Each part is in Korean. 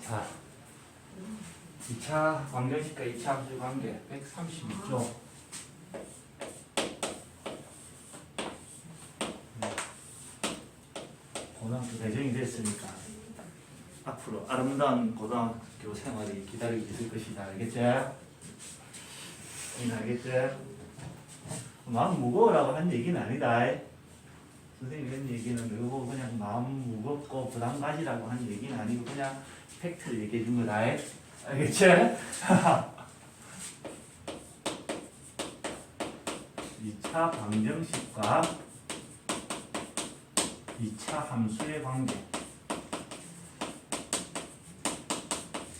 자, 2차 방정식과 2차 함수의 관계 136조. 고등학교 배정이 됐으니까 앞으로 아름다운 고등학교 생활이 기다리고 있을 것이다. 알겠지? 알겠지? 마음 무거우라고 한 얘기는 아니다. 선생님이 한 얘기는 그거 그냥 마음 무겁고 부담 가지라고 한 얘기는 아니고 그냥 팩트를 얘기해 준 거다. 알겠지? 2차 방정식과 2차 함수의 관계.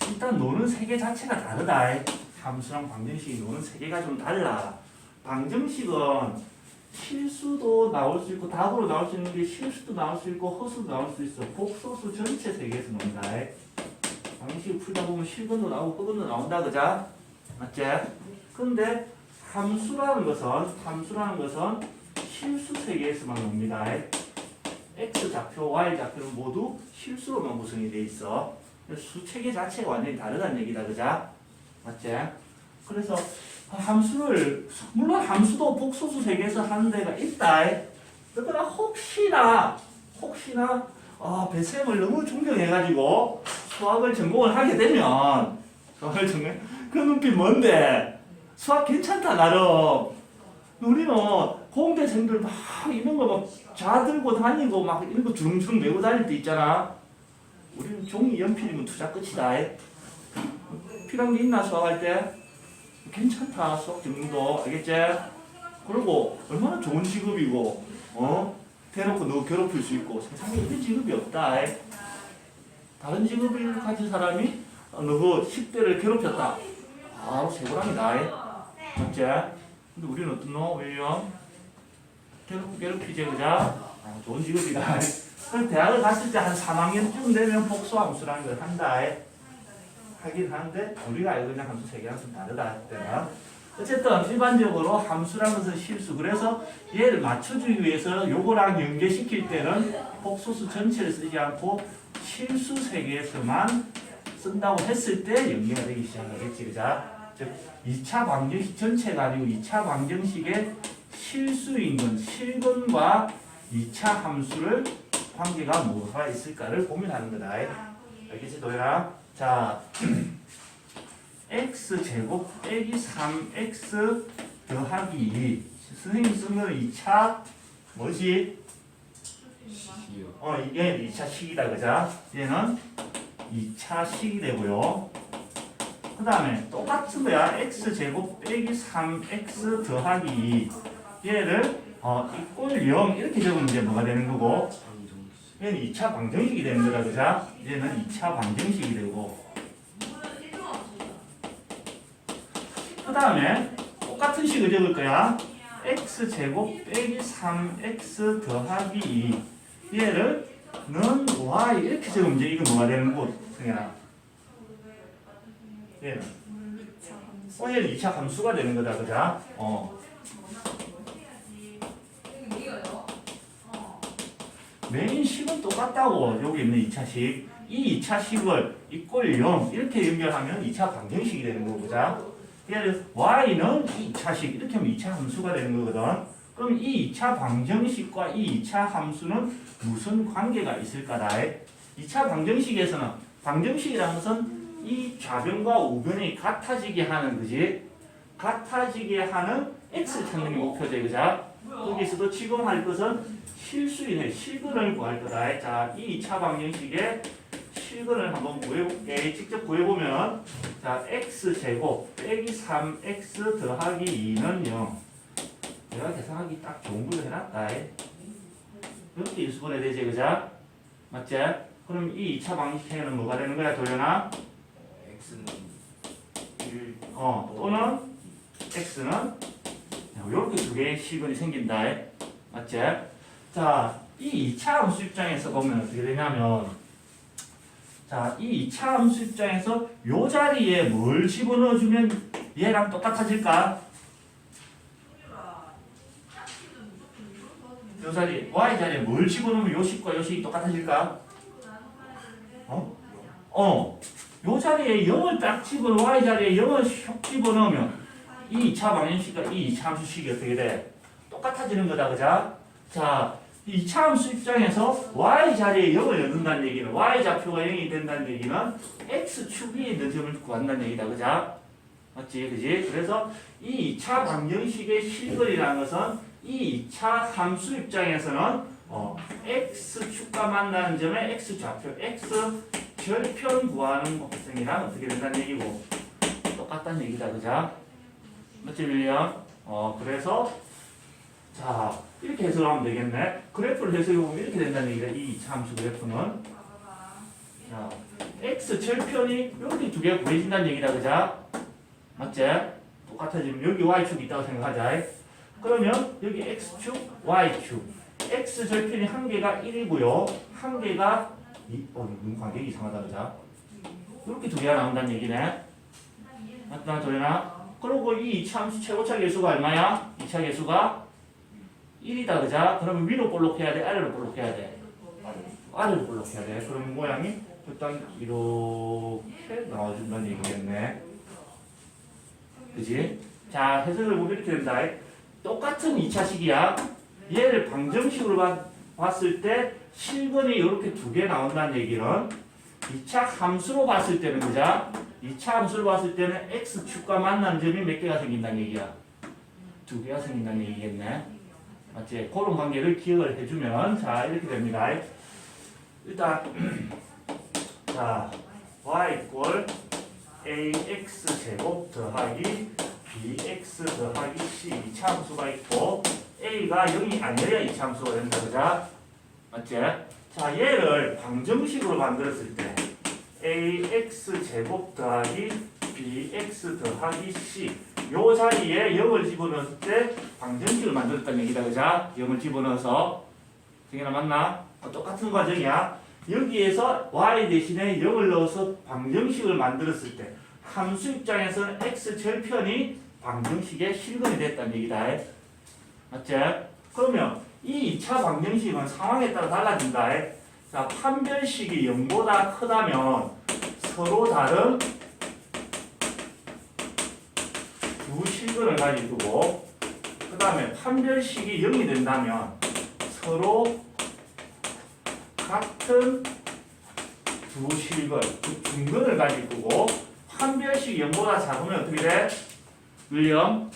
일단 노는 세계 자체가 다르다. 함수랑 방정식이 노는 세계가 좀 달라. 방정식은 실수도 나올 수 있고 답으로 나올 수 있는 게 실수도 나올 수 있고 허수도 나올 수 있어. 복소수 전체 세계에서 논다. 방정식을 풀다 보면 실근도 나오고 흑근도 나온다. 그자? 맞지? 근데 함수라는 것은 실수 세계에서만 놉니다. x 좌표, y 좌표는 모두 실수로만 구성이 돼 있어. 수체계 자체가 완전히 다르다는 얘기다. 그자? 맞지? 그래서 함수를, 물론 함수도 복소수 세계에서 하는 데가 있다. 그러나 혹시나 배쌤을 너무 존경해가지고 수학을 전공을 하게 되면 그 눈빛 뭔데? 수학 괜찮다 나름. 우리는 공대생들 막 이런 거 막 자들고 다니고 막 이런 거 주렁주렁 메고 다닐 때 있잖아. 우리는 종이 연필이면 투자 끝이다. 필요한 게 있나 수학할 때? 괜찮다 수학 전공도. 알겠지? 그리고 얼마나 좋은 직업이고 대놓고 너 괴롭힐 수 있고 세상에 이런 직업이 없다. 다른 직업을 가진 사람이 너그 10대를 괴롭혔다. 바로 세고랑이다. 맞지? 근데 우리는 어떻노? 왜요? 괴롭히지 그자? 좋은 직업이다. 그래서 대학을 갔을 때 한 3학년쯤 되면 복수함수라는 걸 한다. 하긴 하는데 우리가 알고 있는 함수 세계랑 좀 다르다. 때가. 어쨌든 일반적으로 함수라는 것은 실수. 그래서 얘를 맞춰주기 위해서 요거랑 연계시킬 때는 복소수 전체를 쓰지 않고 실수 세계에서만 쓴다고 했을 때 연계가 되기 시작하겠지. 그자? 즉 2차 방정식 전체가 아니고 2차 방정식의 실수인 건 실근과 2차 함수를 관계가 뭐가 있을까를 고민하는 거다. 알겠지 도현아? 자, x제곱 빼기 3x 더하기 2. 선생님 쓴 거는 2차 뭐지? 이게 2차 식이다. 그자? 얘는 2차 식이 되고요. 그 다음에 똑같은 거야. x제곱 빼기 3x 더하기 2. 얘를 이꼴 0 이렇게 적으면 이제 뭐가 되는 거고, 얘는 2차 방정식이 되는 거다. 그자? 얘는 2차 방정식이 되고, 그 다음에 똑같은 식을 적을 거야. x제곱 빼기 3x 더하기 2. 얘를 는 y 이렇게 적으면 이제 이건 뭐가 되는 거고, 승현아? 얘는 얘는 2차 함수가 되는 거다. 그자? 메인 식은 똑같다고. 여기 있는 2차식. 이 2차식을 이꼴 0 이렇게 연결하면 2차 방정식이 되는 거고. 그자? 얘를 y는 2차식 이렇게 하면 2차 함수가 되는 거거든. 그럼 이 2차 방정식과 이 2차 함수는 무슨 관계가 있을까다. 2차 방정식에서는 방정식이라는 것은 이 좌변과 우변이 같아지게 하는 거지. 같아지게 하는 x를 찾는 게 목표지. 그자? 거기서도 지금 할 것은 실수인의 실근을 구할 거다. 자, 이 2차 방정식의 실근을 한번 구해볼게. 직접 구해보면, 자, x제곱 빼기 3x 더하기 2는 0. 내가 계산하기 딱 좋은 걸로 해놨다. 이렇게 인수분해 되지, 그자? 맞지? 그럼 이 2차 방정식에는 뭐가 되는 거야, 도연아? x는 1 또는 x는 이렇게 두 개의 실근이 생긴다. 맞지? 자, 이 2차 함수 입장에서 보면 어떻게 되냐면, 자, 이 2차 함수 입장에서 요 자리에 뭘 집어넣어주면 얘랑 똑같아질까? 요 자리에, y 자리에 뭘 집어넣으면 요 식과 요 식이 똑같아질까? 요 자리에 0을 딱 집어넣어 y 자리에 0을 슉 집어넣으면 이 2차 방정식과 이 2차 함수식이 어떻게 돼? 똑같아지는 거다, 그자? 자, 이 2차 함수 입장에서 y 자리에 0을 넣는다는 얘기는 y 좌표가 0이 된다는 얘기는 x축 위에 있는 점을 구한다는 얘기다, 그자? 맞지, 그지? 그래서 이 2차 방정식의 실근이라는 것은 이 2차 함수 입장에서는 x축과 만나는 점의 x좌표, x절편 구하는 곡선이랑 어떻게 된다는 얘기고 똑같다는 얘기다, 그자? 맞지, 밀리언? 그래서 자, 이렇게 해석을 하면 되겠네. 그래프를 해석해보면 이렇게 된다는 얘기다, 이 2차 함수 그래프는. 자, x절편이 이렇게 두 개가 구해진다는 얘기다, 그자? 맞지? 똑같아지면 여기 y축이 있다고 생각하자. 그러면 여기 x축, y축. x절편이 한 개가 1이고요. 한 개가 눈 관계가 이상하다, 그자? 이렇게 두 개가 나온다는 얘기네. 맞나, 도리나? 그리고 이 2차 함수 최고차 계수가 얼마야? 2차 계수가 1이다, 그자? 그러면 위로 볼록해야 돼? 아래로 볼록해야 돼? 아래로 볼록해야 돼. 그러면 모양이 일단 이렇게 나와준다는 얘기겠네. 그지? 자, 해석을 보면 이렇게 된다. 똑같은 2차식이야. 얘를 방정식으로 봤을 때 실근이 이렇게 두 개 나온다는 얘기는 2차 함수로 봤을 때는, 그자? 2차 함수로 봤을 때는 x축과 만나는 점이 몇 개가 생긴다는 얘기야? 두 개가 생긴다는 얘기겠네. 맞지? 그런 관계를 기억을 해주면 자, 이렇게 됩니다. 일단 자, y 이퀄 ax 제곱 더하기 bx 더하기 c 2차 함수가 있고 a가 0이 아니어야 2차 함수가 된다, 그자? 맞지? 자, 얘를 방정식으로 만들었을 때 ax 제곱 더하기 bx 더하기 c 요 자리에 0을 집어넣었을 때 방정식을 만들었다는 얘기다, 그자? 0을 집어넣어서 정현아 맞나? 똑같은 과정이야. 여기에서 y 대신에 0을 넣어서 방정식을 만들었을 때 함수 입장에서는 x절편이 방정식의 실근이 됐다는 얘기다. 맞지? 그러면 이 2차 방정식은 상황에 따라 달라진다. 자, 판별식이 0보다 크다면 서로 다른 두 실근을 가지고 그 다음에 판별식이 0이 된다면 서로 같은 두 실근, 두 중근을 가질 거고 판별식이 0보다 작으면 어떻게 돼? 윌리엄?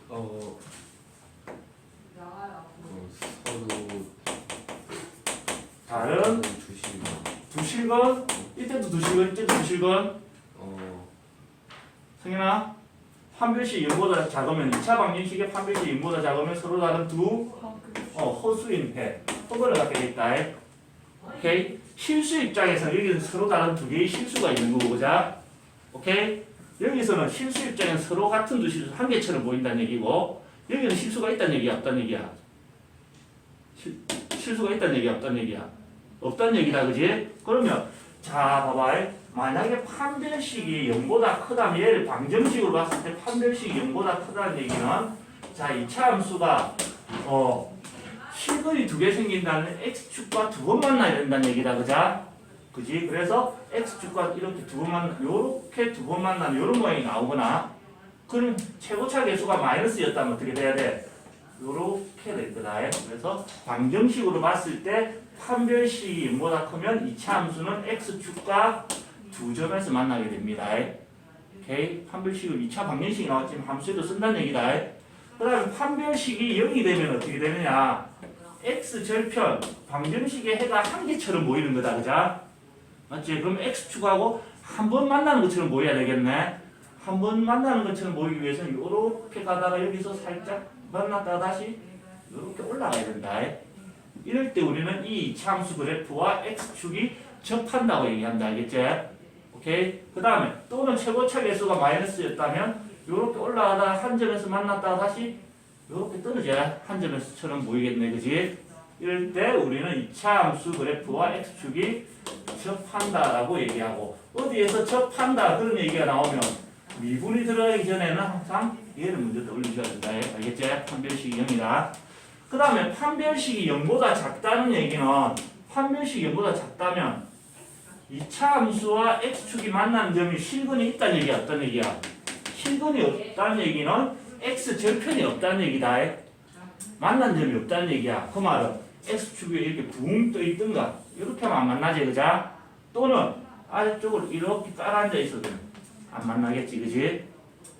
서로 다른 두 실근? 이때도 두 실근, 이때도 두 실근? 성현아? 판별식이 0보다 작으면 2차 방정식의 판별식이 0보다 작으면 서로 다른 두 허수인 허근을 갖게 돼 있다. 오케이? 실수 입장에서는 여기는 서로 다른 두 개의 실수가 있는 거고, 그자? 오케이? 여기서는 실수 입장에는 서로 같은 두 실수 한 개처럼 보인다는 얘기고 여기는 실수가 있다는 얘기야, 없다는 얘기야? 실수가 있다는 얘기야, 없다는 얘기야? 없다는 얘기다, 그지? 그러면 자, 봐봐. 만약에 판별식이 0보다 크다면 얘를 방정식으로 봤을 때 판별식이 0보다 크다는 얘기는 자, 2차 함수가 실근이 두 개 생긴다는 x축과 두 번 만나야 된다는 얘기다, 그자? 그지? 그래서 x축과 이렇게 두 번 요렇게 두 번 만나는 요런 모양이 나오거나 그럼 최고차 계수가 마이너스였다면 어떻게 돼야 돼? 요렇게 될 거다. 그래서 방정식으로 봤을 때 판별식이 0보다 크면 2차 함수는 x축과 두 점에서 만나게 됩니다. 오케이? 판별식을 2차 방정식이 나왔지만 함수에도 쓴다는 얘기다. 그 다음에 판별식이 0이 되면 어떻게 되느냐? x절편, 방정식의 해가 한 개처럼 보이는 거다, 그자? 맞지? 그럼 x축하고 한 번 만나는 것처럼 보여야 되겠네? 한 번 만나는 것처럼 보이기 위해서는 이렇게 가다가 여기서 살짝 만났다가 다시 이렇게 올라가야 된다. 이럴 때 우리는 이 2차 함수 그래프와 x축이 접한다고 얘기한다, 알겠지? 오케이? 그 다음에 또는 최고차 계수가 마이너스였다면 이렇게 올라가다가 한 점에서 만났다가 다시 이렇게 떨어져야 한 점에서처럼 보이겠네, 그지? 이럴 때 우리는 2차 함수 그래프와 x축이 접한다라고 얘기하고 어디에서 접한다 그런 얘기가 나오면 미분이 들어가기 전에는 항상 얘를 먼저 떠올리셔야 된다, 알겠지? 판별식이 0이다. 그 다음에 판별식이 0보다 작다는 얘기는 판별식이 0보다 작다면 2차 함수와 x축이 만나는 점이 실근이 있다는 얘기야, 없다는 얘기야? 실근이 없다는 얘기는 x 절편이 없다는 얘기다. 만난 점이 없다는 얘기야. 그 말은 x축이 이렇게 붕 떠 있든가 이렇게 하면 안 만나지, 그자? 또는 아래쪽으로 이렇게 깔아앉아 있어도 안 만나겠지, 그지?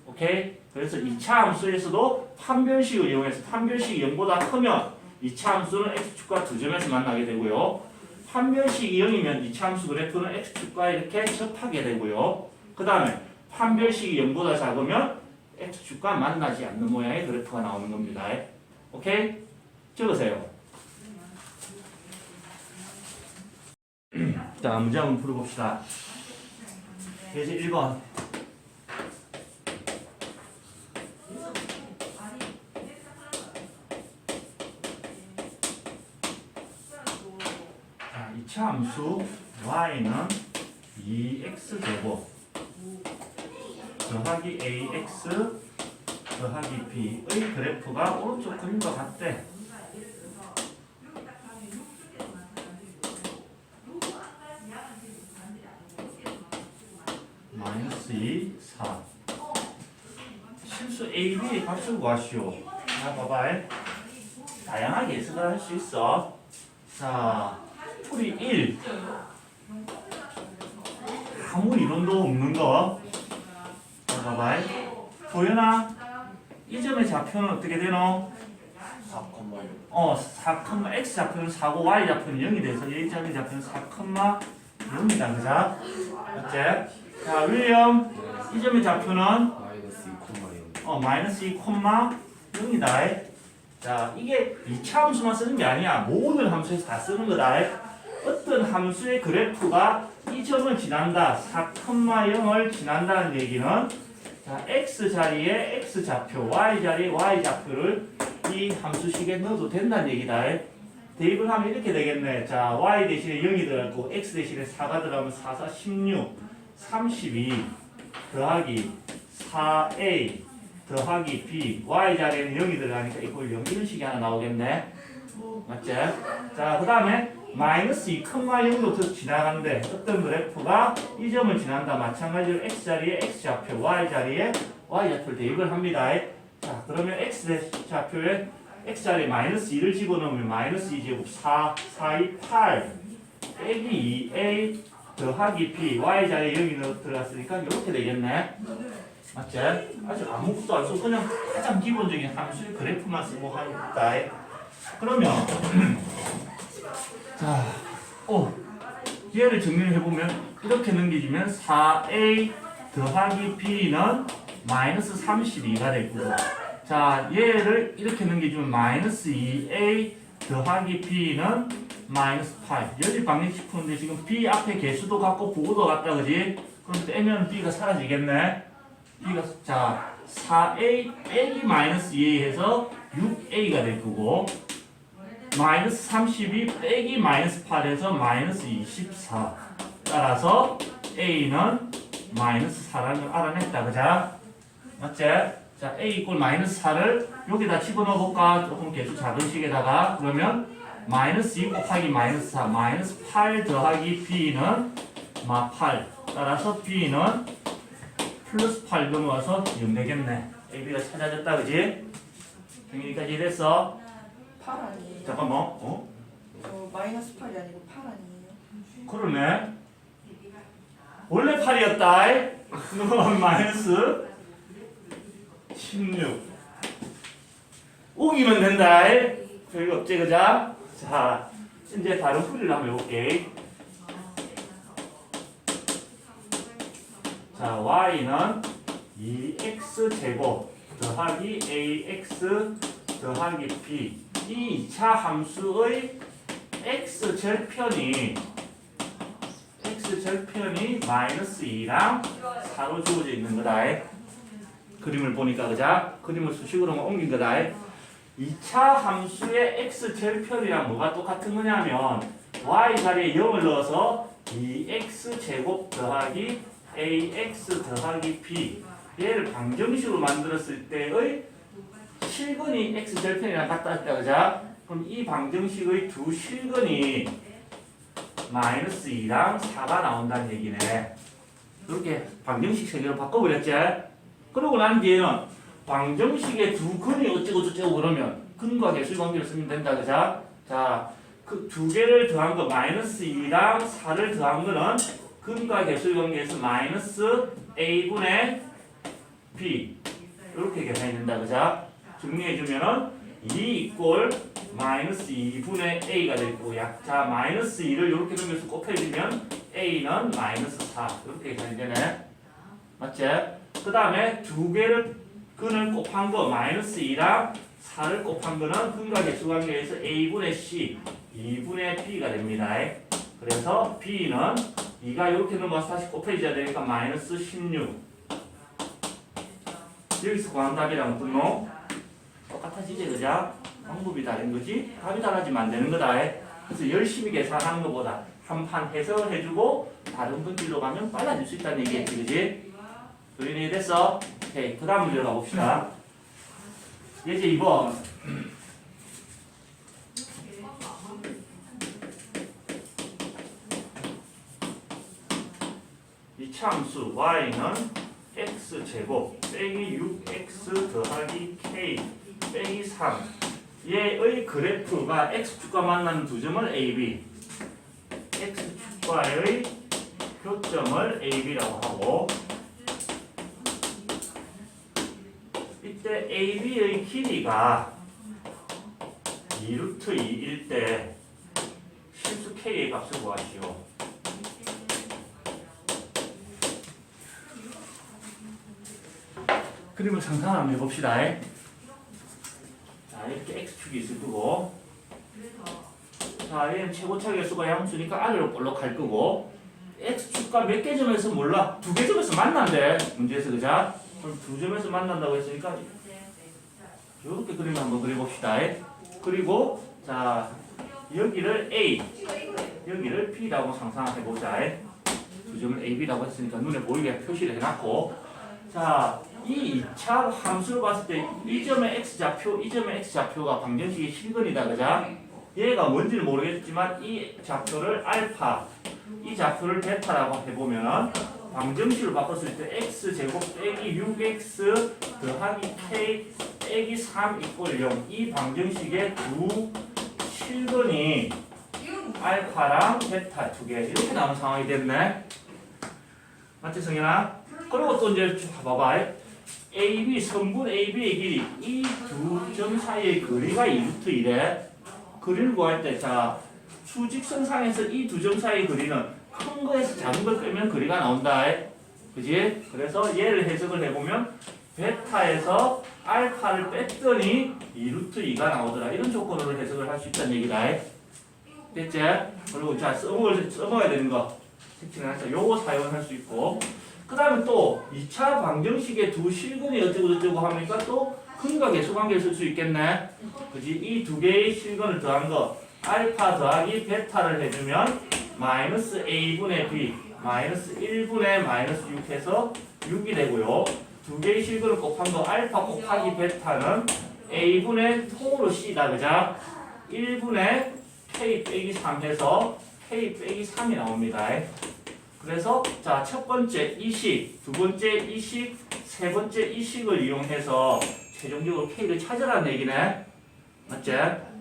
오케이? 그래서 2차 함수에서도 판별식을 이용해서 판별식이 0보다 크면 2차 함수는 x축과 두 점에서 만나게 되고요. 판별식이 0이면 2차 함수 그래프는 x축과 이렇게 접하게 되고요. 그 다음에 판별식이 0보다 작으면 x축과 만나지 않는 모양의 그래프가 나오는 겁니다. 오케이? 적으세요. 자, 문제 한번 풀어봅시다. 예제 1번. 자, 2차 함수 y는 2x제곱 더하기 ax 더하기 b의 그래프가 오른쪽 그림과 같대. 마이너스 2, 4. 실수 A, B 값을 구하시오. 자, 봐봐. 다양하게 해석을 할 수 있어. 자, 풀이 1. 아무 이론도 없는 거. 자, 봐봐. 도연아, 이 점의 좌표는 어떻게 되노? 4,6. 4, x 좌표는 4고 y 좌표는 0이 돼서 이 점의 좌표는 4,0이다. 그자? 맞지? 자, 윌리엄, 이 점의 좌표는 마이너스 2,0. 마이너스 2, 0이다. 자, 이게 2차 함수만 쓰는 게 아니야. 모든 함수에서 다 쓰는 거다. 어떤 함수의 그래프가 이 점을 지난다, 4,0을 지난다는 얘기는 자, x 자리에 x 좌표, y 자리에 y 좌표를 이 함수식에 넣어도 된다는 얘기다. 대입을 하면 이렇게 되겠네. 자, y 대신에 0이 들어갔고 x 대신에 4가 들어가면 4, 4, 16, 32 더하기 4a 더하기 b, y 자리에는 0이 들어가니까 이걸 0 이런 식이 하나 나오겠네. 맞지? 자, 그 다음에 마이너스 2,0도 지나가는데 어떤 그래프가 이 점을 지난다. 마찬가지로 x 자리에 x 좌표, y 자리에 y 좌표를 대입을 합니다. 자, 그러면 x 좌표에 x 자리에 마이너스 2를 집어넣으면 마이너스 2제곱 4, 4, 2, 8 빼기 2a 더하기 b, y 자리에 0이 들어갔으니까 이렇게 되겠네. 맞지? 아직 아무것도 안 쓰고 그냥 가장 기본적인 함수의 그래프만 쓰고 하니까. 그러면 자, 얘를 정리를 해보면 이렇게 넘기면 4a 더하기 b는 마이너스 32가 되고, 자, 얘를 이렇게 넘겨주면 마이너스 2a 더하기 b는 마이너스 8. 여기 방정식 푸는데 지금 b 앞에 개수도 같고 부호도 같다, 그지? 그럼 떼면 b가 사라지겠네. b가, 자, 4a 빼기 마이너스 2a 해서 6a가 될 거고, 마이너스 32 빼기 마이너스 8에서 마이너스 24. 따라서 a는 마이너스 4라는 걸 알아냈다, 그자? 맞지? 자, a 이꼴 마이너스 4를 여기다 집어넣어 볼까? 조금 개수 작은 식에다가. 그러면 마이너스 2 곱하기 마이너스 4, 마이너스 8 더하기 b는 8. 따라서 b는 플러스 8 넘어가서 0 되겠네. ab가 찾아졌다, 그지? 여기까지 됐어? 8 아니에요? 잠깐만, 마이너스 8이 아니고 8 아니에요? 그러네. 원래 8이었다. 마이너스 16. 옮기면 된다. 별거 없지, 그자? 자, 이제 다른 풀이를 한번 해볼게. 자, y는 2x제곱 더하기 ax 더하기 b. 이 2차 함수의 x절편이 마이너스 2랑 4로 주어져 있는 거다. 그림을 보니까, 그자? 그림을 수식으로만 옮긴 거다. 2차 함수의 x절편이랑 뭐가 똑같은 거냐면 y 자리에 0을 넣어서 2x제곱 더하기 ax 더하기 b, 얘를 방정식으로 만들었을 때의 실근이 x절편이랑 같다 했다, 그자? 그럼 이 방정식의 두 실근이 마이너스 2랑 4가 나온다는 얘기네. 이렇게 방정식 세 개로 바꿔버렸지? 그러고 난 뒤에는 방정식의 두 근이 어쩌고 그러면 근과 개수의 관계를 쓰면 된다. 그자? 자, 그 두 개를 더한 거 마이너스 2랑 4를 더한 거는 근과 개수의 관계에서 마이너스 a분의 b 이렇게 계산이 된다. 그자? 정리해주면은 2 이꼴 마이너스 2분의 a가 되고 자 마이너스 2를 이렇게 넘겨서 곱해주면 a는 마이너스 4 이렇게 계산이 되네. 맞지? 그 다음에 두 개를 근을 곱한 거 마이너스 2랑 4를 곱한 거는 근과 개수 관계에서 a분의 c 2분의 b가 됩니다. 그래서 b는 2가 이렇게 넘어가서 다시 곱해줘야 되니까 마이너스 16 여기서 구한 답이랑 분노 똑같아지지 그자? 방법이 다른 거지? 답이 달라지면 안 되는 거다. 그래서 열심히 계산하는 것보다 한 판 해석을 해주고 다른 분길로 가면 빨라질 수 있다는 얘기겠지, 그지? 소린이 됐어? 오케이, 그 다음 문제로 가봅시다. 예제 2번. 이 참수 y는 x제곱 빼기 6x 더하기 k 빼기 3 얘의 그래프가 x축과 만나는 두 점을 AB x축과의 교점을 AB라고 하고 이때 AB의 길이가 2루트 2일 때 실수 K의 값을 구하시오. 그림을 상상 한번 해봅시다. 자, 이렇게 x축이 있을 거고 자, 얘는 최고차 개수가 양수니까 아래로 볼록 갈 거고 x축과 몇 개 점에서 몰라. 두 개 점에서 만난대. 문제에서 그자? 그럼 두 점에서 만난다고 했으니까 이렇게 그림을 한번 그려봅시다. 그리고 자 여기를 A 여기를 B라고 상상해보자. 두 점을 AB라고 했으니까 눈에 보이게 표시를 해놨고 자 이 2차 함수를 봤을 때 이 점의 x좌표, 이 점의 x좌표가 방정식의 실근이다. 그자? 얘가 뭔지는 모르겠지만 이 좌표를 알파, 이 좌표를 베타라고 해보면 방정식을 바꿨을 때 x제곱 빼기 6x 더하기 k 빼기 3 이꼴 0 이 방정식의 두 실근이 알파랑 베타 두 개 이렇게 나오는 상황이 됐네. 맞지 성현아? 그리고 또 이제 봐봐. AB, 선분 AB의 길이 이 두 점 사이의 거리가 2루트 1에 거리를 구할 때 자 수직선상에서 이 두 점 사이의 거리는 큰 거에서 작은 걸 빼면 거리가 나온다. 그지? 그래서 얘를 해석을 해보면 베타에서 알파를 뺐더니 2루트 2가 나오더라. 이런 조건으로 해석을 할 수 있다는 얘기다. 됐지? 그리고 자 써먹어야 되는 거 색칠해서 요거 사용할 수 있고 그 다음에 또 2차 방정식의 두 실근이 어쩌고 하니까 또 근과 개수 관계를 쓸 수 있겠네. 그지? 이 두 개의 실근을 더한 거 알파 더하기 베타를 해주면 마이너스 a분의 b 마이너스 1분의 마이너스 6 해서 6이 되고요. 두 개의 실근을 곱한 거 알파 곱하기 베타는 a분의 통으로 c다. 그자? 1분의 k 빼기 3 해서 k 빼기 3이 나옵니다. 그래서 자 첫 번째 이식, 두 번째 이식, 세 번째 이식을 이용해서 최종적으로 k를 찾으라는 얘기네. 맞지?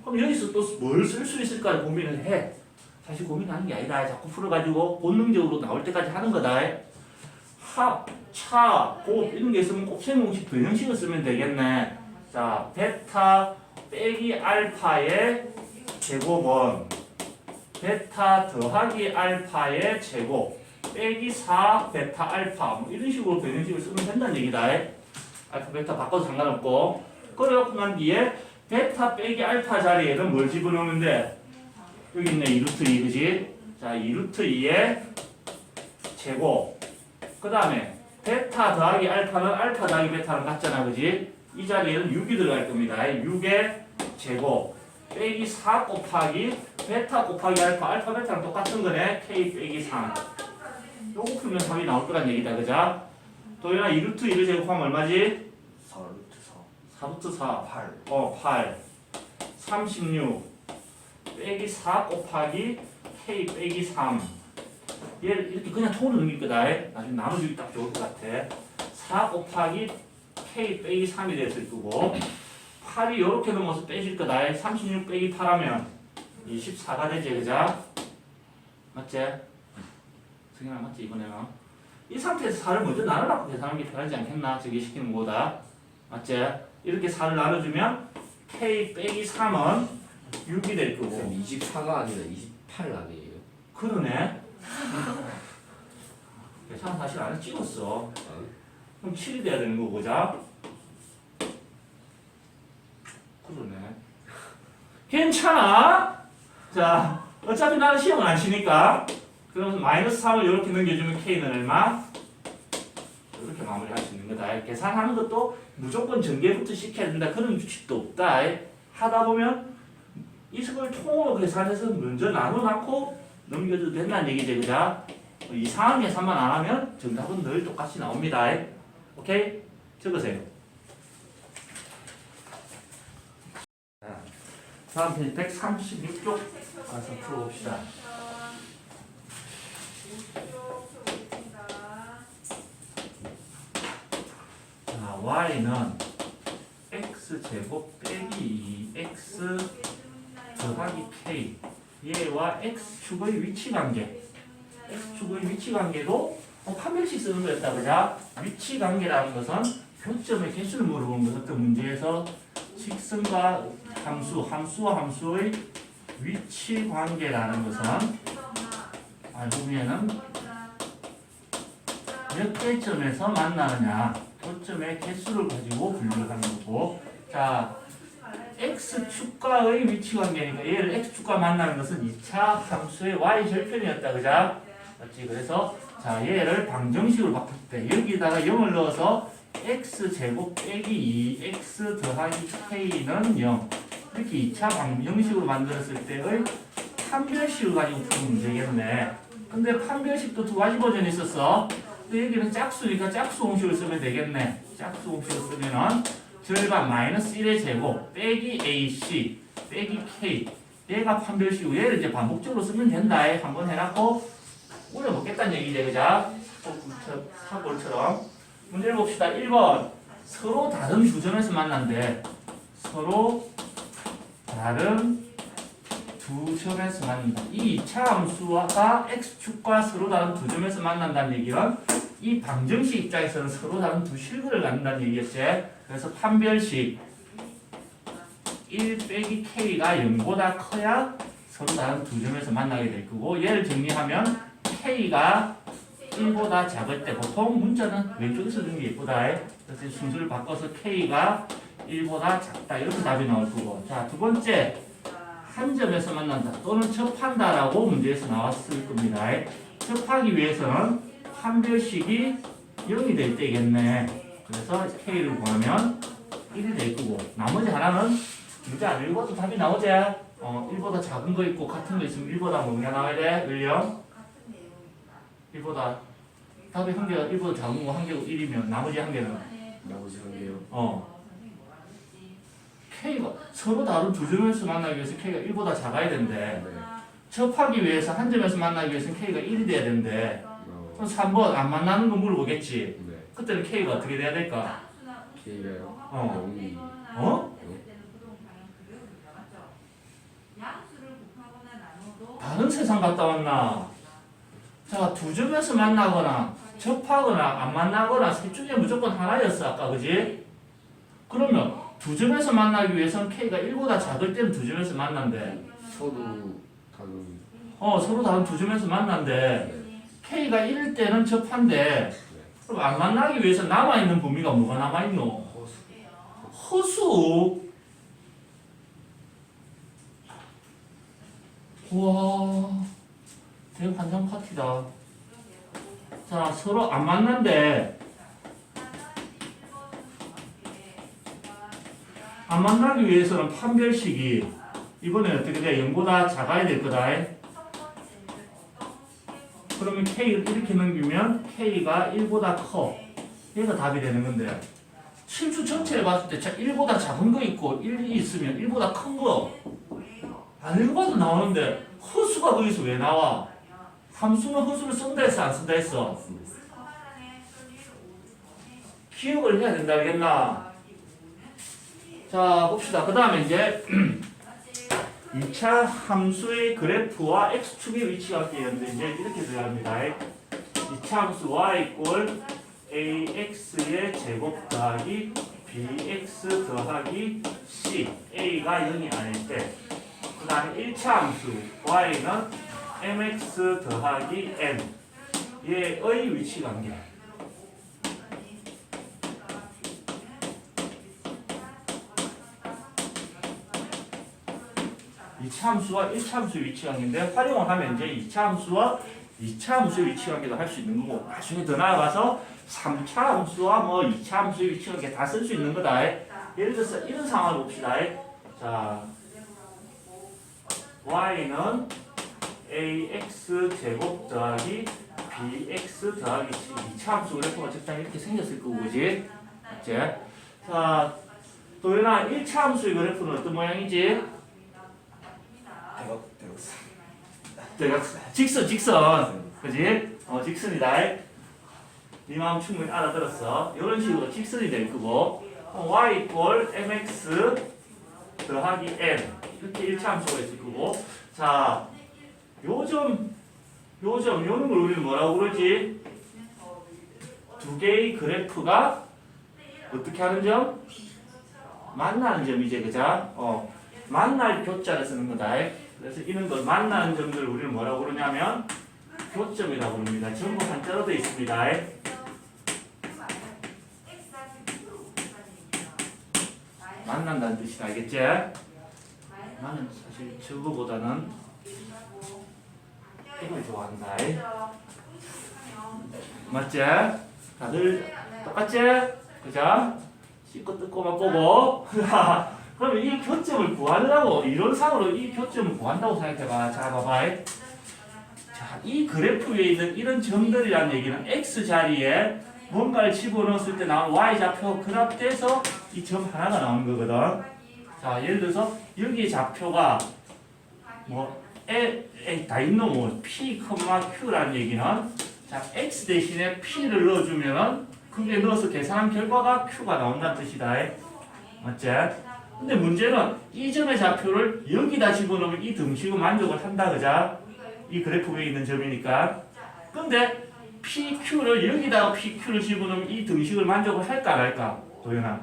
그럼 여기서 또 뭘 쓸 수 있을까 고민을 해. 사실 고민하는 게 아니다. 자꾸 풀어가지고 본능적으로 나올 때까지 하는 거다. 합, 차, 곱 이런 게 있으면 곱셈 공식, 변형식을 쓰면 되겠네. 자 베타 빼기 알파의 제곱은 베타 더하기 알파의 제곱 빼기 4 베타 알파 뭐 이런 식으로 변형식을 쓰면 된다는 얘기다. 알파 베타 바꿔도 상관없고 그래갖고 난 뒤에 베타 빼기 알파 자리에는 뭘 집어넣으면 돼? 여기 있네 2루트 2 그지? 자 2루트 2의 제곱 그 다음에 베타 더하기 알파는 알파 더하기 베타는 같잖아 그지? 이 자리에는 6이 들어갈 겁니다. 6의 제곱 빼기 4 곱하기 베타 곱하기 알파 알파 베타랑 똑같은 거네. k 빼기 3 요거 풀면 답이 나올 거란 얘기다. 그자? 도현아 2루트 2를 제곱하면 얼마지? 4루트 4루트 4 4 8 36 빼기 4 곱하기 K 빼기 3 얘를 이렇게 그냥 통으로 넘길 거다. 나중에 나눠주기 딱 좋을 것 같아. 4 곱하기 K 빼기 3이 됐을 거고 8이 이렇게 넘어서 빼질 거다. 36 빼기 8 하면 24가 되지, 그자? 맞지? 승현아 맞지 이번에는? 이 상태에서 4를 먼저 나눠놓고 계산하는 게 편하지 않겠나? 저기 시키는 거보다. 맞지? 이렇게 4를 나눠주면 K 빼기 3은 6이 될 거고. 24가 아니라 28 아니에요? 그러네. 계산 사실 안에 찍었어. 그럼 7이 돼야 되는 거고, 자? 그러네. 괜찮아? 자, 어차피 나는 시험을 안 치니까. 그러면 마이너스 3을 이렇게 넘겨주면 K는 얼마? 이렇게 마무리할 수 있는 거다. 계산하는 것도 무조건 전개부터 시켜야 된다. 그런 규칙도 없다. 하다 보면 이걸 통으로 계산해서 먼저 나눠놓고 넘겨도 된다는 얘기지, 그자? 이상한 계산만 안 하면 정답은 늘 똑같이 나옵니다. 오케이? 적으세요. 다음 페이지 136쪽 가서 풀어봅시다. 자, y는 x제곱 빼기 2x 더하기 k 얘와 x축의 위치관계 x축의 위치관계도 판별식 쓰는 거였다. 그자? 위치관계라는 것은 교점의 개수를 물어보는 것. 어떤 문제에서 직선과 함수와 함수의 위치관계라는 것은 알고 보면은 몇 개점에서 만나느냐 교점의 개수를 가지고 분류를 하는 거고. 자, x축과의 위치관계니까 얘를 x축과 만나는 것은 2차 함수의 y절편이었다. 그자? 맞지? 그래서 자, 얘를 방정식으로 바꿀 때 여기다가 0을 넣어서 x제곱 빼기 2x 더하기 k는 0 이렇게 2차 방정식으로 만들었을 때의 판별식을 가지고 푸는 문제겠네. 근데 판별식도 두 가지 버전이 있었어. 근데 여기는 짝수니까 짝수 공식을 쓰면 되겠네. 짝수 공식을 쓰면은 절반 마이너스 1의 제곱 빼기 ac 빼기 k 얘가 판별식이고 얘를 이제 반복적으로 쓰면 된다. 한번 해놨고 우려먹겠다는 얘기죠. 그자? 사골처럼 문제를 봅시다. 1번 서로 다른 두 점에서 만난대. 서로 다른 두 점에서 만난다. 이 2차 함수가 x축과 서로 다른 두 점에서 만난다는 얘기는 이 방정식 입장에서는 서로 다른 두 실근을 갖는다는 얘기였지. 그래서 판별식 1 빼기 k가 0보다 커야 서로 다른 두 점에서 만나게 될 거고 얘를 정리하면 k가 1보다 작을 때 보통 문자는 왼쪽에서 주는 게 예쁘다. 그래서 순서를 바꿔서 k가 1보다 작다 이렇게 답이 나올 거고. 자, 두 번째 한 점에서 만난다 또는 접한다라고 문제에서 나왔을 겁니다. 접하기 위해서는 판별식이 0이 될 때겠네. 그래서 k를 구하면 1이 될 거고 나머지 하나는 문제 안 읽어도 답이 나오지. 1보다 작은 거 있고 같은 거 있으면 1보다 뭔가 나와야 돼? 을요? 1보다 답이 한 개가 1보다 작은 거 한 개고 1이면 나머지 한 개는 나머지 한 개요? K가 서로 다른 두 점에서 만나기 위해서 K가 1보다 작아야 된대. 네. 접하기 위해서 한 점에서 만나기 위해서는 K가 1이 돼야 된대. 그럼 3번 안 만나는 거 물어보겠지. 네. 그때는 K가 어떻게 돼야 될까? K가요? 0이 다른 세상 갔다 왔나? 자, 두 점에서 만나거나 접하거나 안 만나거나 셋 중에 무조건 하나였어 아까. 그지? 그러면 두 점에서 만나기 위해서는 K가 1보다 작을 때는 두 점에서 만난대. 서로 다른 서로 다른 두 점에서 만난대. 네. K가 1일 때는 접한대. 그럼 안 만나기 위해서 남아있는 범위가 뭐가 남아있노? 허수. 우와, 대환장 파티다. 자, 서로 안 만난대. 안 만나기 위해서는 판별식이 이번에 어떻게 돼? 0보다 작아야 될 거다. 그러면 K를 이렇게 넘기면 K가 1보다 커. 얘가 답이 되는 건데 실수 전체를 봤을 때 1보다 작은 거 있고 1이 있으면 1보다 큰 거 안 읽어봐도 나오는데 허수가 거기서 왜 나와? 함수는 허수를 쓴다 했어 안 쓴다 했어? 기억을 해야 된다 알겠나? 자 봅시다. 그 다음에 이제 2차 함수의 그래프와 x축의 위치가 되는데 이제 이렇게 돼야 합니다. 2차 함수 y 이꼴 ax의 제곱 더하기 bx 더하기 c a가 0이 아닐 때 그 다음에 1차 함수 y는 mx 더하기 n 얘의 위치 관계 2차 함수와 1차 함수의 위치 관계인데 활용을 하면 이제 2차 함수와 2차 함수의 위치 관계도 할 수 있는 거고 나중에 더 나아가서 3차 함수와 뭐 2차 함수의 위치 관계 다 쓸 수 있는 거다. 예를 들어서 이런 상황을 봅시다. 자, y는 ax 제곱 더하기 bx 더하기 c 2차 함수 그래프가 적당히 이렇게 생겼을 거고 그지? 맞지? 자, 도연아 1차 함수의 그래프는 어떤 모양이지? 직선 그지? 직선이다. 네 마음 충분히 알아들었어. 이런 식으로 직선이 될 거고 y 이꼴 mx 더하기 n 이렇게 1차 함수가 있을 거고 자 요점 요런 걸 우리는 뭐라고 그러지? 두 개의 그래프가 어떻게 하는 점? 만나는 점이지 그죠? 만날 교자를 쓰는 거다. 그래서 이런 걸 만나는 점들을 우리는 뭐라고 그러냐면 교점이라고 부릅니다. 전부 한자로 되어 있습니다. 만난다는 뜻이다. 알겠지? 나는 사실 저거보다는 이걸 좋아한다. 맞지? 다들 똑같지? 그죠? 씻고 뜯고만 보고 그러면 이 교점을 구하느라고 이론상으로 이 교점을 구한다고 생각해봐. 자 봐봐. 자, 이 그래프 위에 있는 이런 점들이라는 얘기는 x 자리에 뭔가를 집어넣었을 때 나온 y좌표 그랍돼서 이 점 하나가 나오는 거거든. 자 예를 들어서 여기 좌표가 뭐 다 있는 뭐 p, q라는 얘기는 자 x 대신에 p를 넣어주면은 그게 넣어서 계산한 결과가 q가 나온다는 뜻이다. 맞지? 근데 문제는 이 점의 좌표를 여기다 집어넣으면 이 등식은 만족을 한다 그자? 이 그래프 위에 있는 점이니까. 근데 PQ를 여기다가 PQ를 집어넣으면 이 등식을 만족을 할까 안 할까? 도연아.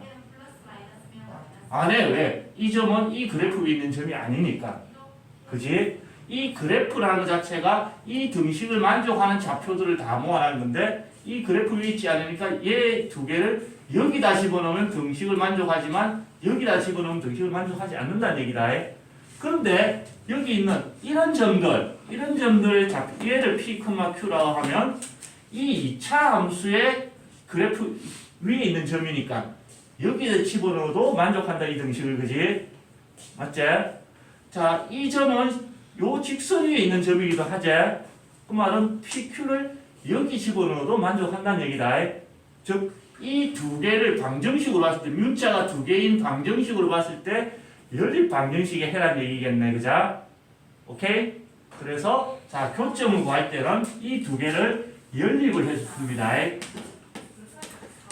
안 해. 왜? 이 점은 이 그래프 위에 있는 점이 아니니까. 그지? 이 그래프라는 것 자체가 이 등식을 만족하는 좌표들을 다 모아놓은 건데 이 그래프 위에 있지 않으니까 얘 두 개를 여기다 집어넣으면 등식을 만족하지만 여기다 집어넣으면 등식을 만족하지 않는다는 얘기다. 그런데 여기 있는 이런 점들 얘를 P, Q라고 하면 이 2차 함수의 그래프 위에 있는 점이니까 여기에 집어넣어도 만족한다 이 등식을 그지? 맞지? 자, 이 점은 요 직선 위에 있는 점이기도 하지? 그 말은 PQ를 여기 집어넣어도 만족한다는 얘기다. 즉 이 두 개를 방정식으로 봤을 때 문자가 두 개인 방정식으로 봤을 때 연립 방정식의 해라는 얘기겠네. 그자? 오케이? 그래서 자 교점을 구할 때는 이 두 개를 연립을 해서 풉니다.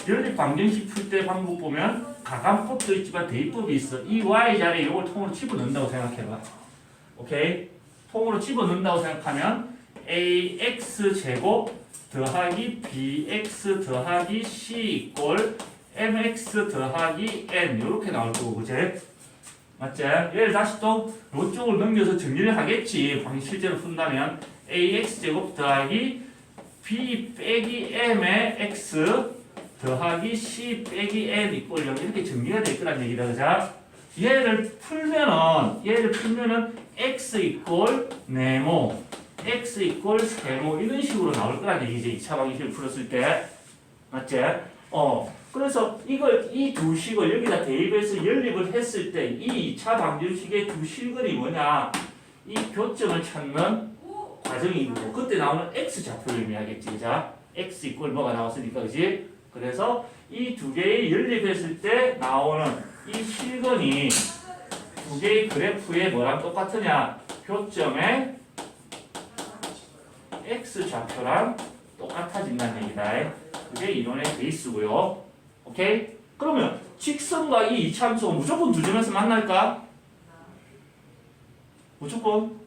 연립 방정식 풀 때 방법 보면 가감법도 있지만 대입법이 있어. 이 y 자리에 이걸 통으로 집어넣는다고 생각해봐. 오케이? 통으로 집어넣는다고 생각하면 ax 제곱 더하기 bx 더하기 c 이꼴 mx 더하기 n 이렇게 나올 거고 그치? 맞지? 얘를 다시 또 이쪽을 넘겨서 정리를 하겠지. 실제로 푼다면 ax 제곱 더하기 b 빼기 m의 x 더하기 c 빼기 n 이꼴 0 이렇게 정리가 될 거란 얘기다. 그자? 얘를 풀면은 x 이꼴 네모 x 이꼴 세모 이런 식으로 나올 거란 얘기지. 2차 방정식을 풀었을 때. 맞지? 그래서 이걸 이 두 식을 여기다 대입해서 연립을 했을 때 이 2차 방정식의 두 식은이 뭐냐? 이 교점을 찾는 과정이고 그때 나오는 x 좌표를 의미하겠지. 그자? x 이꼴 뭐가 나왔으니까 그지? 그래서 이 두 개의 연립했을 때 나오는 이 실근이 두 개의 그래프에 뭐랑 똑같으냐? 교점의 x 좌표랑 똑같아진다는 얘기다. 그게 이론의 베이스고요. 오케이? 그러면 직선과 이 이차함수가 무조건 두 점에서 만날까? 무조건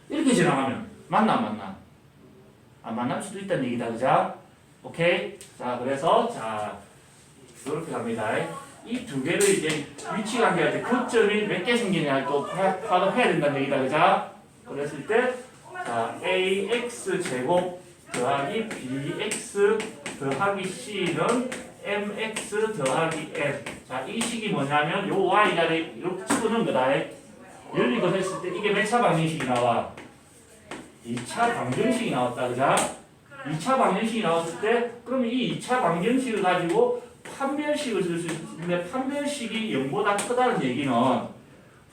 이렇게 지나가면 만나 안 만나? 안 만날 수도 있다는 얘기다. 그죠? 오케이? 자, 그래서 자 이렇게 갑니다. 이 두 개를 이제 위치 관계할 때 교점이 몇 개 생기냐 또 파악해야 된다는 얘기다. 그죠? 그랬을 때 자, ax 제곱 더하기 bx 더하기 c는 mx 더하기 n. 자, 이 식이 뭐냐면 요 y 자리 이렇게 집어넣은 거다. 열린 거 했을 때 이게 몇 차 방정식이 나와? 2차 방정식이 나왔다. 그죠? 2차 방정식이 나왔을 때 그러면 이 2차 방정식을 가지고 판별식을 쓸 수 있는데 판별식이 0보다 크다는 얘기는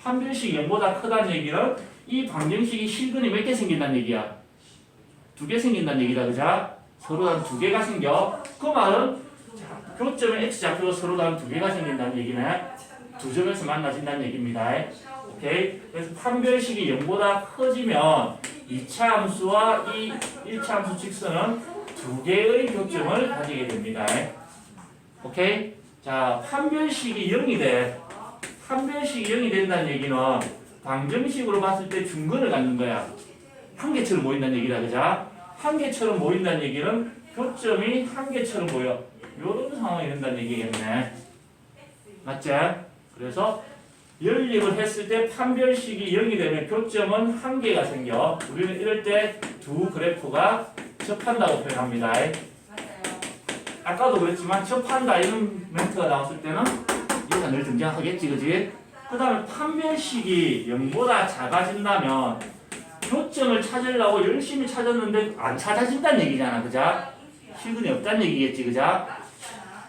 판별식이 0보다 크다는 얘기는 이 방정식이 실근이 몇 개 생긴다는 얘기야? 2개 생긴다는 얘기다. 그죠? 서로 한 2개가 생겨. 그 말은 자, 교점의 x좌표가 서로 한 2개가 생긴다는 얘기네. 두 점에서 만나진다는 얘기입니다. 오케이? 그래서 판별식이 0보다 커지면 2차 함수와 이 1차 함수 직선은 2개의 교점을 가지게 됩니다. 오케이? 자, 판별식이 0이 돼. 판별식이 0이 된다는 얘기는 방정식으로 봤을 때 중근을 갖는 거야. 한 개처럼 보인다는 얘기다. 그죠? 한 개처럼 보인다는 얘기는 교점이 한 개처럼 보여. 이런 상황이 된다는 얘기겠네. 맞지? 그래서 연립을 했을 때 판별식이 0이 되면 교점은 한 개가 생겨. 우리는 이럴 때 두 그래프가 접한다고 표현합니다. 아까도 그랬지만 접한다 이런 멘트가 나왔을 때는 얘가 늘 등장하겠지. 그지? 그 다음에 판별식이 0보다 작아진다면 교점을 찾으려고 열심히 찾았는데 안 찾아진다는 얘기잖아. 그죠? 실근이 없다는 얘기겠지. 그죠?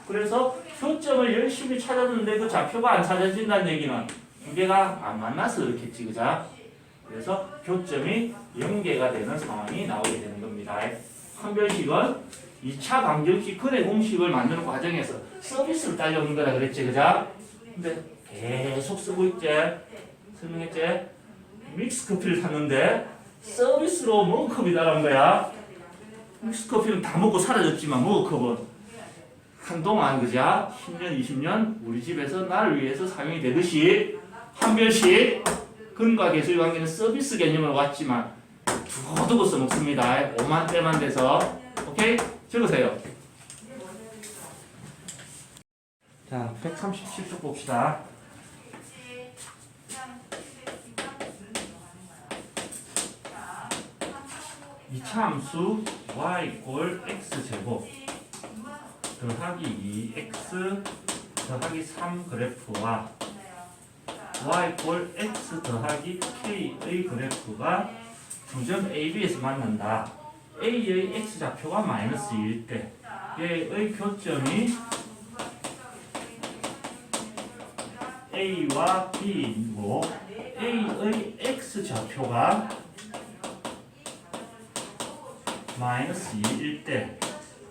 그래서 교점을 열심히 찾았는데 그 좌표가 안 찾아진다는 얘기는 두 개가 안 만나서 그렇겠지. 그죠? 그래서 교점이 0개가 되는 상황이 나오게 되는 겁니다. 판별식은 2차 방정식 근의 공식을 만드는 과정에서 서비스를 따져오는 거라 그랬지. 그죠? 근데 계속 쓰고 있지. 설명했지? 믹스커피를 샀는데 서비스로 머그컵이 따라온 거야. 믹스커피는 다 먹고 사라졌지만 머그컵은 한동안 그자 10년 20년 우리 집에서 나를 위해서 사용이 되듯이 판별식 근과 계수의 관계는 서비스 개념으로 왔지만 두고두고 써먹습니다. 5만 때만 돼서. 오케이? 적으세요. 자, 137쪽 봅시다. 이차 함수 y 이꼴 x제곱 더하기 2x 더하기 3 그래프와 y 이꼴 x 더하기 k의 그래프가 두 점 AB에서 만난다. A의 x좌표가 마이너스 1일 때 얘의 교점이 A와 B이고 A의 x좌표가 마이너스 2일 때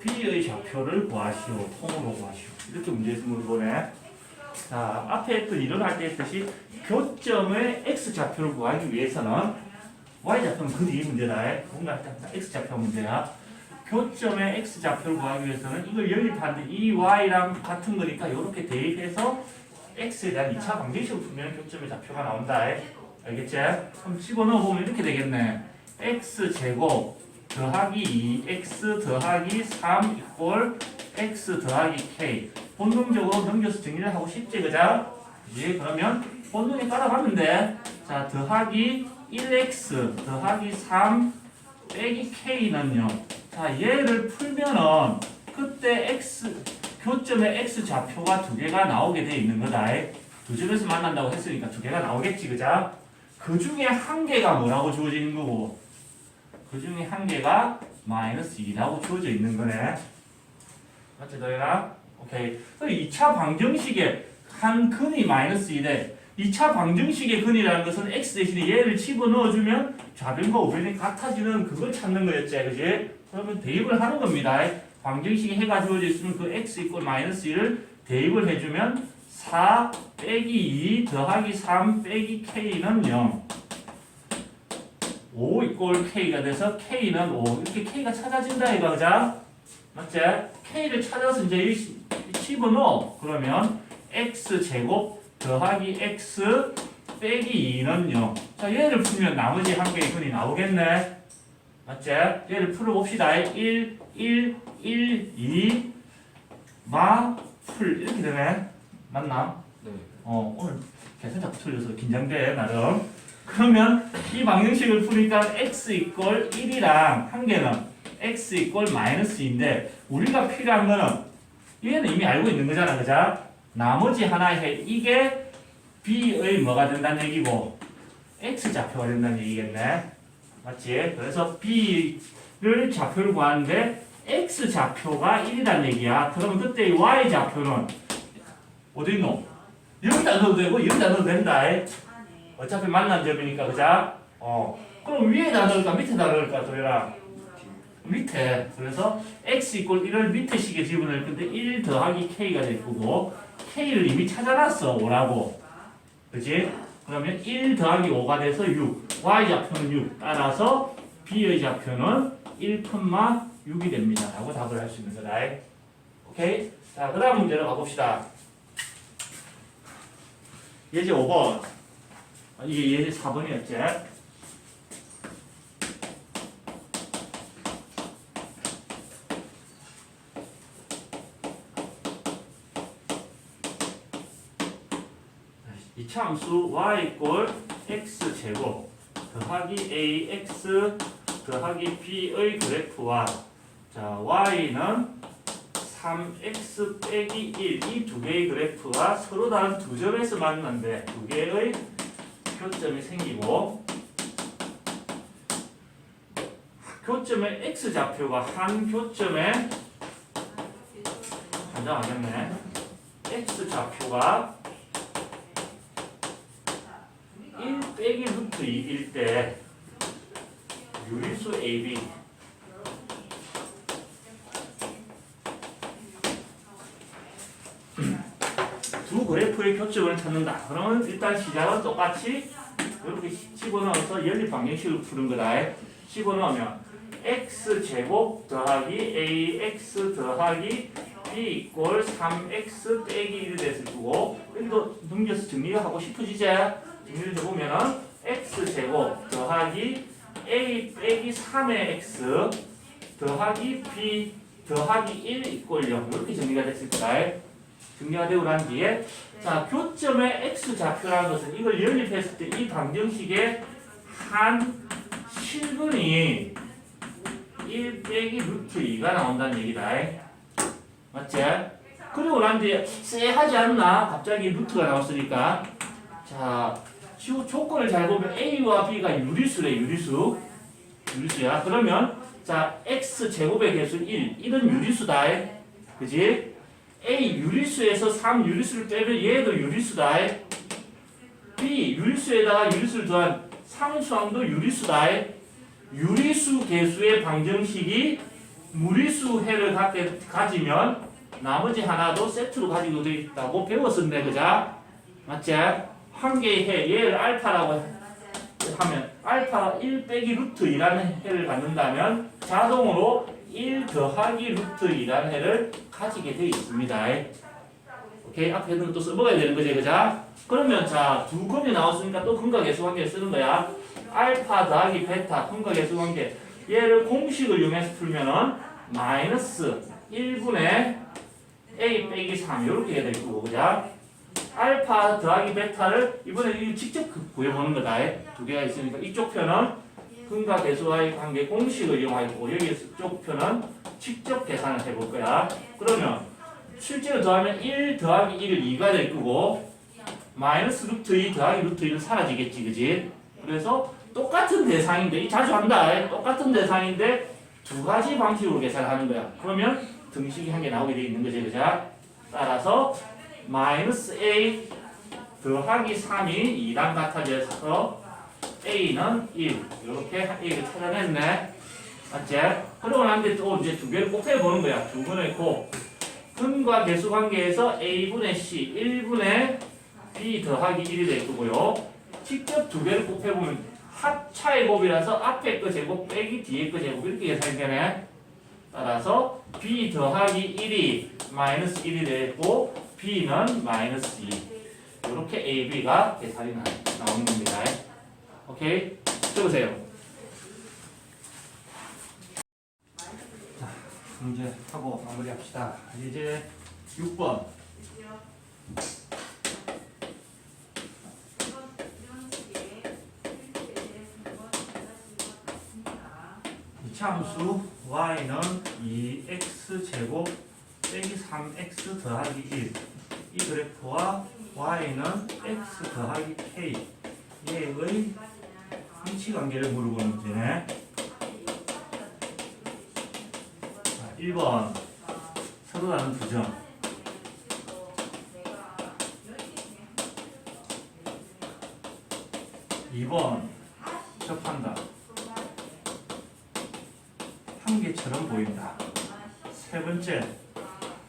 B의 좌표를 구하시오. 통으로 구하시오. 이렇게 문제에서 보네. 자, 앞에 했던 일어날 때 했듯이 교점의 x좌표를 구하기 위해서는 y좌표는 그 뒤에 문제다. 뭔가 x좌표 문제야. 교점의 x좌표를 구하기 위해서는 이걸 연립하는데 이 y랑 같은 거니까 이렇게 대입해서 x에 대한 2차 방정식을 풀면 교점의 좌표가 나온다. 알겠지? 그럼 집어넣어 보면 이렇게 되겠네. x제곱 더하기 2x 더하기 3 이꼴 x 더하기 k. 본능적으로 넘겨서 정리를 하고 싶지. 그죠? 그지? 그러면 본능에 따라가면 돼. 자, 더하기 1x 더하기 3 빼기 k는요. 자, 얘를 풀면은 그때 교점의 x 좌표가 두 개가 나오게 돼 있는 거다. 두 점에서 만난다고 했으니까 두 개가 나오겠지. 그죠? 그 중에 한 개가 뭐라고 주어져 있는 거고 그 중에 한 개가 마이너스 2라고 주어져 있는 거네. 맞지, 너희가? 오케이. 그럼 2차 방정식의 한 근이 마이너스 2래. 2차 방정식의 근이라는 것은 x 대신에 얘를 집어넣어주면 좌변과 우변이 같아지는 그걸 찾는 거였지. 그지? 그러면 대입을 하는 겁니다. 방정식이 해가 주어져 있으면 그 x 이꼴 마이너스 1을 대입을 해주면 4 빼기 2 더하기 3 빼기 K는 0. 5 이꼴 K가 돼서 K는 5. 이렇게 K가 찾아진다 이거 그죠? 맞지? K를 찾아서 이제 집어넣어. 그러면 X제곱 더하기 X 빼기 2는 0. 자, 얘를 풀면 나머지 한 개의 근이 나오겠네. 맞지? 얘를 풀어봅시다. 1, 1, 1, 2, 풀. 이렇게 되네. 맞나? 네. 오늘 계산 자꾸 틀려서 긴장돼, 나름. 그러면 이 방정식을 푸니까 x 이꼴 1이랑 한 개는 x 이꼴 마이너스인데 우리가 필요한 거는 얘는 이미 알고 있는 거잖아, 그죠? 나머지 하나에 이게 b의 뭐가 된다는 얘기고 x 좌표가 된다는 얘기겠네. 맞지? 그래서 b를 좌표를 구하는데 x 좌표가 1이란 얘기야. 그럼 그때 이 y 좌표는 어디 있노? 여기다 넣어도 되고 여기다 넣어도 된다. 어차피 만난 점이니까 그자? 그럼 위에다 넣을까 밑에다 넣을까 도열아? 밑에. 그래서 x 이꼴 1을 밑에 식에 집어넣을 건데 1 더하기 k가 될 거고 k를 이미 찾아놨어 5라고. 그지? 그러면 1 더하기 5가 돼서 6. y 좌표는 6. 따라서 b의 좌표는 1,6이 됩니다. 라고 답을 할 수 있는 거다. 오케이? 자, 그 다음 문제로 가봅시다. 예제 5번. 이게 예제 4번이었지. 이차함수 y 이꼴 x제곱 더하기 ax 더하기 b의 그래프와 자 y는 3x 빼기 1 이 두 개의 그래프가 서로 다른 두 점에서 만난데 두 개의 교점이 생기고 교점의 x 좌표가 한 교점에 반장하겠네. x 좌표가 1 빼기 루트 2일 때 유리수 AB 두 그래프의 교점을 찾는다. 그러면 일단 시작은 똑같이 이렇게 집어넣어서 연립 방정식을 푸는 거다. 집어넣으면 x제곱 더하기 ax 더하기 b 이꼴 3x 빼기 1이 됐을 거고 여기도 넘겨서 정리를 하고 싶어지지? 정리를 해보면은 x제곱 더하기 a 빼기 3의 x 더하기 b 더하기 1 이꼴 0 이렇게 정리가 됐을 거다. 정리가 되고 난 뒤에 자 교점의 x 좌표라는 것은 이걸 연립했을 때 이 방정식의 한 실근이 1 빼기 루트 2가 나온다는 얘기다. 맞지? 그리고 난 뒤에 쎄하지 않나? 갑자기 루트가 나왔으니까 자 조건을 잘 보면 a와 b가 유리수래. 유리수야. 그러면 자 x 제곱의 개수 1은 유리수다. 그지? A 유리수에서 3 유리수를 빼면 얘도 유리수다. B 유리수에다가 유리수를 더한 상수항도 유리수다. 유리수 개수의 방정식이 무리수 해를 가지면 나머지 하나도 세트로 가지고 되어 있다고 배웠었네. 그자? 맞지? 한 개의 해 얘를 알파라고 하면 알파가 1 빼기 루트 2라는 해를 갖는다면 자동으로 1 더하기 루트 2라는 해를 가지게 되어 있습니다. 오케이? 앞에는 또 써먹어야 되는 거지, 그자? 그러면 자, 두 근이 나왔으니까 또 근각계수 관계를 쓰는 거야. 알파 더하기 베타 근각계수 관계. 얘를 공식을 이용해서 풀면은 마이너스 1분의 a 빼기 3 이렇게 해야 될 거고, 그자? 알파 더하기 베타를 이번에 직접 구해보는 거다. 두 개가 있으니까 이쪽 편은 근각계수와의 관계 공식을 이용하고 여기 쪽 편은 직접 계산을 해볼 거야. 그러면 실제로 더하면 1 더하기 1은 2가 될 거고 마이너스 루트 2 더하기 루트 1은 사라지겠지, 그지? 그래서 똑같은 대상인데 자주 한다. 똑같은 대상인데 두 가지 방식으로 계산하는 거야. 그러면 등식이 한 개 나오게 돼 있는 거지, 그죠? 따라서 마이너스 a 더하기 3이 2랑 같아져서 a는 1 이렇게 a를 찾아냈네. 맞지? 그러고 난 뒤에 또 이제 두 개를 곱해 보는 거야. 두 근의 곱 근과 계수 관계에서 a분의 c 1분의 b 더하기 1이 될 거고요. 직접 두 개를 곱해보면 합차의 곱이라서 앞에 거 제곱 빼기 뒤에 거 제곱 이렇게 계산이 되네. 따라서 b 더하기 1이 마이너스 1이 되고 b는 마이너스 2. 이렇게 a, b가 계산이 나오는 겁니다. 오케이? 적으세요. 자, 문제 하고 마무리합시다. 이제 6번. 함수 y는 2x제곱 빼기 3x 더하기 1. 이 그래프와 y는 x 더하기 k 얘의 위치관계를 물어보는 문제네. 자, 1번 서로 다른 두 점. 2번 접한다. 한 개처럼 보인다. 세 번째,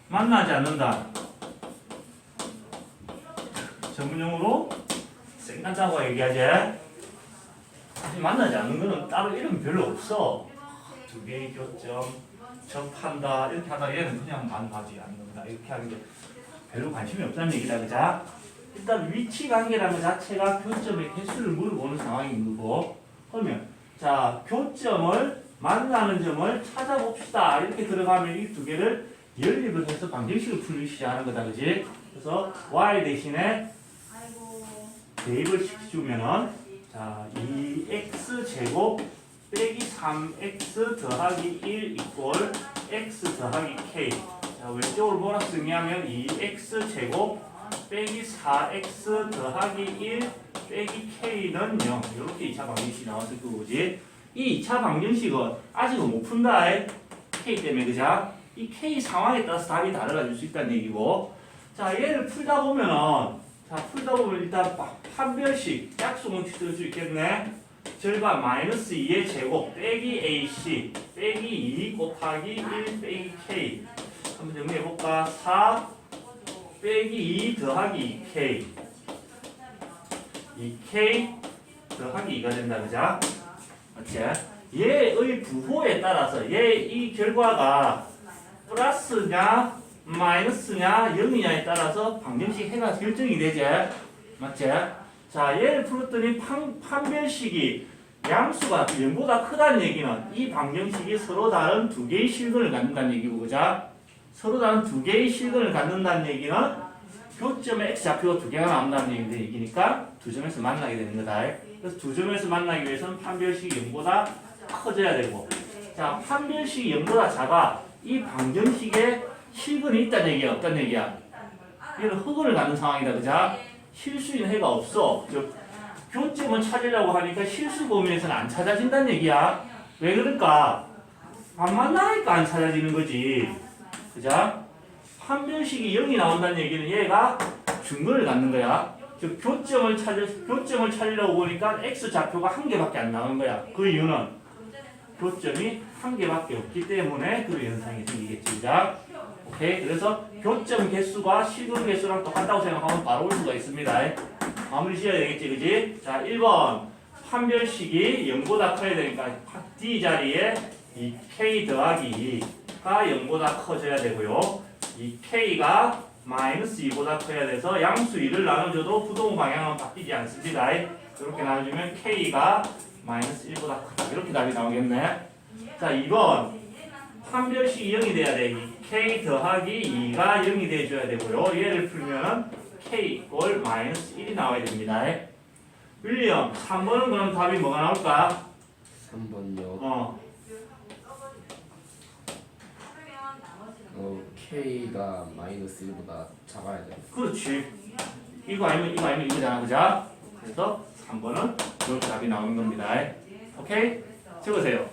만나지 않는다. 전문용어로 쌩간다고 얘기하지. 사실 만나지 않는 거는 따로 이름 별로 없어. 두 개의 교점, 접한다 이렇게 하다 얘는 그냥 만나지 않는다 이렇게 하는 게 별로 관심이 없다는 얘기다, 그자? 일단 위치 관계라는 것 자체가 교점의 개수를 물어보는 상황인 거고, 그러면 자 교점을 만나는 점을 찾아봅시다. 이렇게 들어가면 이 두 개를 연립을 해서 방정식을 풀기 시작하는 거다, 그지? 그래서 y 대신에 대입을 시켜주면은 자 2x 제곱 빼기 3x 더하기 1 이꼴 x 더하기 k. 자 왼쪽으로 뭐라 쓰냐면 2x 제곱 빼기 4x 더하기 1 빼기 k는 0. 이렇게 2차 방정식이 나왔을 거지. 이 2차 방정식은 아직은 못 푼다. k 때문에, 그자? 이 k 상황에 따라서 답이 달라질 수 있다는 얘기고. 자, 얘를 풀다 보면은, 일단 판별식, 약수문 쓸 수 있겠네. 절반 마이너스 2의 제곱 빼기 ac 빼기 2 곱하기 1 빼기 k. 한번 정리해볼까? 4 빼기 2 더하기 2k. 2k 더하기 2가 된다, 그자? 맞지? 얘의 부호에 따라서 얘 이 결과가 플러스냐 마이너스냐 0이냐에 따라서 방정식 해가 결정이 되지. 맞지? 자, 얘를 풀었더니 판별식이 양수가 0보다 크다는 얘기는 이 방정식이 서로 다른 두 개의 실근을 갖는다는 얘기고, 그자? 서로 다른 두 개의 실근을 갖는다는 얘기는 교점에 x좌표가 두 개가 나온다는 얘기니까 두 점에서 만나게 되는 거다. 그래서 두 점에서 만나기 위해서는 판별식이 0보다 커져야 되고, 자, 판별식이 0보다 작아. 이 방정식에 실근이 있다는 얘기야, 없다는 얘기야? 얘는 흑을 갖는 상황이다, 그자? 실수인 해가 없어. 즉, 교점을 찾으려고 하니까 실수 범위에서는 안 찾아진다는 얘기야. 왜 그럴까? 안 만나니까 안 찾아지는 거지. 그자? 판별식이 0이 나온다는 얘기는 얘가 중근을 갖는 거야. 즉 교점을 찾으려고 보니까 x 좌표가 한 개밖에 안 나오는 거야. 그 이유는 교점이 한 개밖에 없기 때문에 그 현상이 생기겠지. 그자? 오케이. 그래서 교점 개수가 실근 개수랑 똑같다고 생각하면 바로 올 수가 있습니다. 마무리 지어야 되겠지, 그지? 자, 1번 판별식이 0보다 커야 되니까 D 자리에 이 K 더하기 2가 0보다 커져야 되고요. 이 K가 마이너스 2보다 커야 돼서 양수 2를 나눠줘도 부동 방향은 바뀌지 않습니다. 이렇게 나눠주면 K가 마이너스 1보다 크다. 이렇게 답이 나오겠네. 자, 2번 판별식이 0이 돼야 돼. 이 K 더하기 2가 0이 돼줘야 되고요. 얘를 풀면 K 이꼴 마이너스 1이 나와야 됩니다. 윌리엄, 3번은 그럼 답이 뭐가 나올까? 3번요. K가 마이너스 1보다 작아야 돼. 그렇지. 이거 아니면 이거잖아, 그자? 그래서 3번은 이렇게 답이 나오는 겁니다. 오케이? 적으세요.